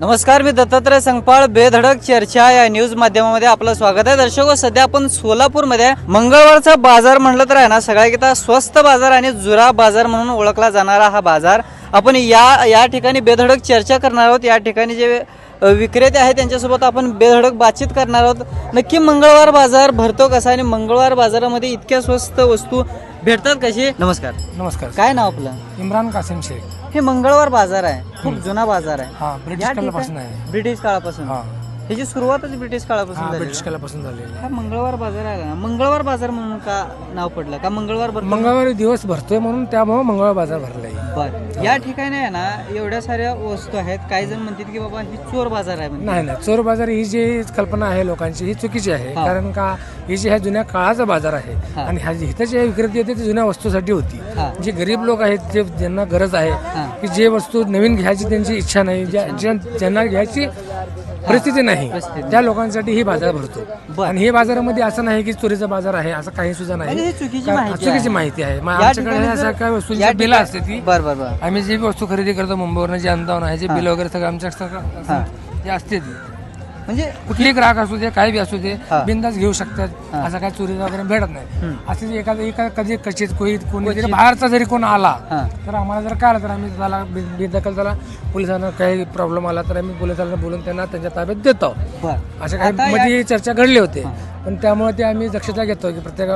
नमस्कार, मी दत्तात्रय संगपाळ. बेधडक चर्चा या न्यूज माध्यमामध्ये आपलं स्वागत आहे. दर्शको, सध्या आपण सोलापूरमध्ये मंगळवारचा बाजार म्हणलं तर आहे ना, सगळ्यात स्वस्त बाजार आणि जुरा बाजार म्हणून ओळखला जाणारा हा बाजार आपण या ठिकाणी बेधडक चर्चा करणार आहोत. या ठिकाणी जे विक्रेते आहेत त्यांच्यासोबत आपण बेधडक बातचीत करणार आहोत. नक्की मंगळवार बाजार भरतो कसा आणि मंगळवार बाजारामध्ये इतक्या स्वस्त वस्तू भेटतात कशी? नमस्कार. नमस्कार. काय नाव आपलं? इम्रान कासिम शेख. हे मंगळवार बाजार आहे, खूप जुना बाजार आहे. हा, ब्रिटिश काळापासून आहे. ब्रिटिश काळापासून. हा, ह्याची सुरुवातच ब्रिटिश काळापासून झाली. ब्रिटिश काळापासून झालेली. हा मंगळवार बाजार आहे ना, मंगळवार बाजार म्हणून का नाव पडलं? का मंगळवार भरतो? मंगळवारी दिवस भरतोय म्हणून त्यामुळे मंगळवार बाजार भरलाय. बर. या ठिकाणी आहे ना, एवढ्या साऱ्या वस्तू आहेत. काही जण म्हणतात की बाबा ही चोर बाजार आहे म्हणतात. नाही नाही, चोर बाजार ही जी कल्पना आहे लोकांची ही चुकीची आहे. हा. कारण का ही जी ह्या जुन्या काळाचा बाजार आहे हा. आणि इथं जे विक्रेते येते ते जुन्या वस्तूसाठी होती. हा. जे गरीब लोक आहेत जे ज्यांना गरज आहे हा. की जे वस्तू नवीन घ्यायची त्यांची इच्छा नाही, ज्यांना घ्यायची परिस्थिती नाही, त्या लोकांसाठी ही बाजार भरतो. बर. आणि हे बाजारामध्ये असं नाही की चोरीचा बाजार आहे असं काही सुद्धा म्हणजे नाही. ही चुकीची माहिती चुकीची आहे. माहिती आहे. मग या आमच्याकडे ठिकाणी असं जर- काय वस्तूंची या बिलं असते ती. बर बर बर. आम्ही जी वस्तू खरेदी करतो मुंबईवरून जे आणतो ना, ह्याची बिल वगैरे सगळं आमच्या हा. जे असते ती. म्हणजे कुठलीही ग्राहक असू दे काही बी असू दे हा. बिंदास घेऊ शकतात. हा. असं काय चोरी वगैरे भेटत नाही. असे जे एका कधी कचित कोणी क्वचित. जरी बाहेरचा जरी कोण आला हा. तर आम्हाला जर कळलं तर आम्ही त्याला बेदखल त्याला पोलिसांना काही प्रॉब्लेम आला तर आम्ही पोलिसांना बोलून त्यांना त्यांच्या ताब्यात देतो. बर. अशा आता काही या- मध्ये चर्चा घडली होते. हा. पण त्यामुळे ते आम्ही दक्षता घेतो की प्रत्येक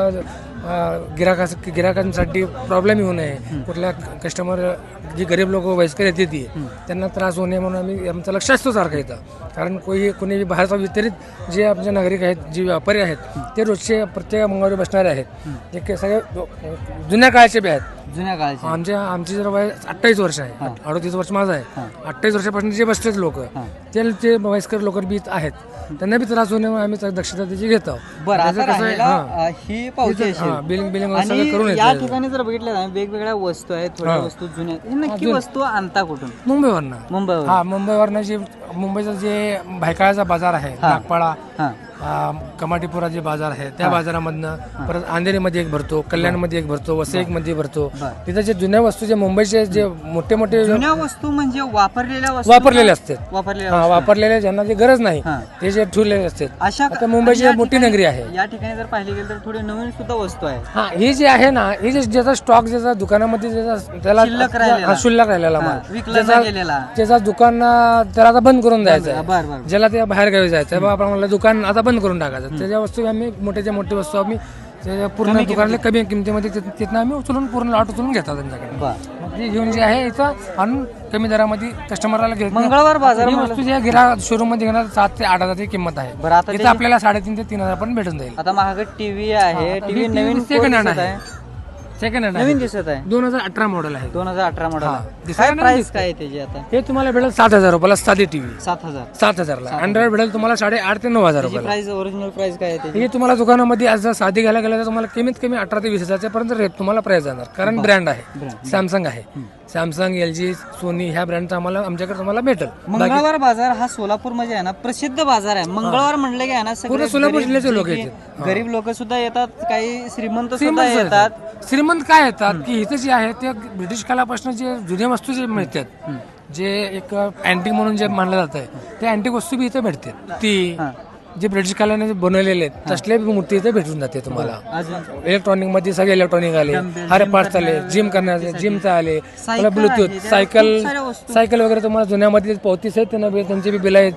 गिराकांसाठी प्रॉब्लेम येऊ नये. कुठल्या कस्टमर जी गरीब लोक वयस्कर येते ती त्यांना त्रास होऊ नये म्हणून आम्ही आमचं लक्ष असतो सारखं इथं. कारण कोणी बाहेरचा वितरित जे आमचे नागरिक आहेत जे व्यापारी आहेत ते रोजचे प्रत्येक मंगळवारी बसणारे आहेत. जे सगळे जुन्या काळाचे बी आहेत. जुन्या काळाची. आमची जर वय 28 वर्ष आहे, 38 वर्ष माझं आहे. 28 वर्षापासून जे बसलेत लोक ते वयस्कर लोक बी आहेत. त्यांना बी त्रास होणे म्हणून आम्ही दक्षता त्याची घेतो. बरं. आता त्याचं कसं आहे, राहिला, ही पावती असेल. बिलिंग आणि सगळं करून या येतो. ठिकाणी जर बघितलं ना, वेगवेगळ्या वस्तू आहेत, थोड्या हा. वस्तू जुन्या. ही नक्की जुन्या. वस्तू आणता कुठून? मुंबईवरनं. मुंबईवर. हा, मुंबईवरनं जे मुंबईचा जे भायखळ्याचा बाजार आहे, हा. नागपाडा, हा. कमाटीपुरा जे बाजार आहे त्या बाजारामधनं परत अंधेरीमध्ये एक भरतो, कल्याणमध्ये एक भरतो, वसईमध्ये भरतो. बर. तिथं जे जुन्या वस्तू जे मुंबईचे जे मोठे मोठे जुन्या वस्तू म्हणजे वापरलेल्या वस्तू. वापरलेले असतात. वापरलेल्या हा, वस्तू. वापरलेले ज्यांना जे गरज नाही हा. ते जे ठेवलेले असतात. अशा आता मुंबईची या मोठी ठिकाणी- नगरी आहे. या ठिकाणी जर पाहिले गेलं तर थोडी नवीन सुद्धा वस्तू आहे. हा, ही जी आहे ना, ही ज्याचा स्टॉक ज्याचा दुकानामध्ये त्याला शिल्लक राहिलेला. शिल्लक राहिलेला हा, माल विकला न गेलेला. त्याचा दुकान त्याला आता बंद करून द्यायचं आहे. बर बर. ज्याला ते बाहेर गावी जायचं आहे, आपण म्हणलं दुकान आता बंद करून टाकायचं. त्याच्या वस्तू आम्ही मोठी वस्तू आम्ही त्याच्या पूर्ण दुकानाला कमी किमतीमध्ये तिथनं आम्ही उचलून पूर्ण लॉट उचलून घेतात त्यांच्याकडे. बर. मग ते घेऊन जे आहे इथं आणून कमी दरामध्ये कस्टमरला घेत. मंगळवार बाजार ही म्हणलं- वस्तू ज्या गिराक शोरूम मध्ये घेणार 7 ते 8 हजारची किंमत आहे. बरं. आता इथं आपल्याला 3.5 ते 3,000 पण भेटून जाईल. आता महाग टीव्ही आहे. आता टीव्ही ही नवीन TV second hand दिसत आहे. सेकंड हँड नवीन दिसत आहे. 2018 मॉडेल आहे. 2018 मॉडेल. हा. काय दिसायला नवीन प्राइस दिसतंय. काय आहे त्याची आता? हे तुम्हाला भेटेल 7,000 रुपयाला साधी टीव्ही. 7,000. 7,000ला. अँड्रॉइड भेटेल तुम्हाला 8,500 ते 9,000 त्याची रुपयाला. प्राइस, ओरिजिनल प्राइस काय आहे त्याची? हे तुम्हाला दुकानामध्ये आज जर साधी घ्यायला गेलं तर तुम्हाला कमीत कमी 18 ते 20,000 पर्यंत रेट तुम्हाला प्राइस जाणार. कारण ब्रँड आहे, Brand. सॅमसंग आहे. सॅमसंग, LG, सोनी ह्या ब्रँडचा आमच्याकडे तुम्हाला भेटेल. मंगळवार बाजार हा सोलापूर मध्ये आहे ना, प्रसिद्ध बाजार आहे. मंगळवार म्हणलं की आहे ना, सगळे पूर्ण सोलापूर गरीब जिल्ह्याचे लोक जे की येतात. गरीब लोक सुद्धा येतात, काही श्रीमंत सुद्धा श्रीमंत येतात. श्रीमंत काय येतात की इथं जे आहे ते ब्रिटिश काळापासून जे जुन्या वस्तू जे मिळतात, जे एक अँटिक म्हणून जे मानलं जात आहे ते अँटिक वस्तू बी इथे भेटतात. ती हा. जे ब्रिटिश काळाने बनवलेले आहेत तसले मूर्ती इथे भेटून जाते तुम्हाला. अजून इलेक्ट्रॉनिक मध्ये सगळे इलेक्ट्रॉनिक आले, Dumbbell, हर gym पार्ट्स आले, करण्यासाठी, जिम करण्याचे जिमचं आले, सायकल ब्लूटूथ आहे, सायकल खूप साऱ्या वस्तू. सायकल वगैरे तुम्हाला जुन्यामध्ये 35 आहेत त्यांना त्यांचे बी बिल आहेत.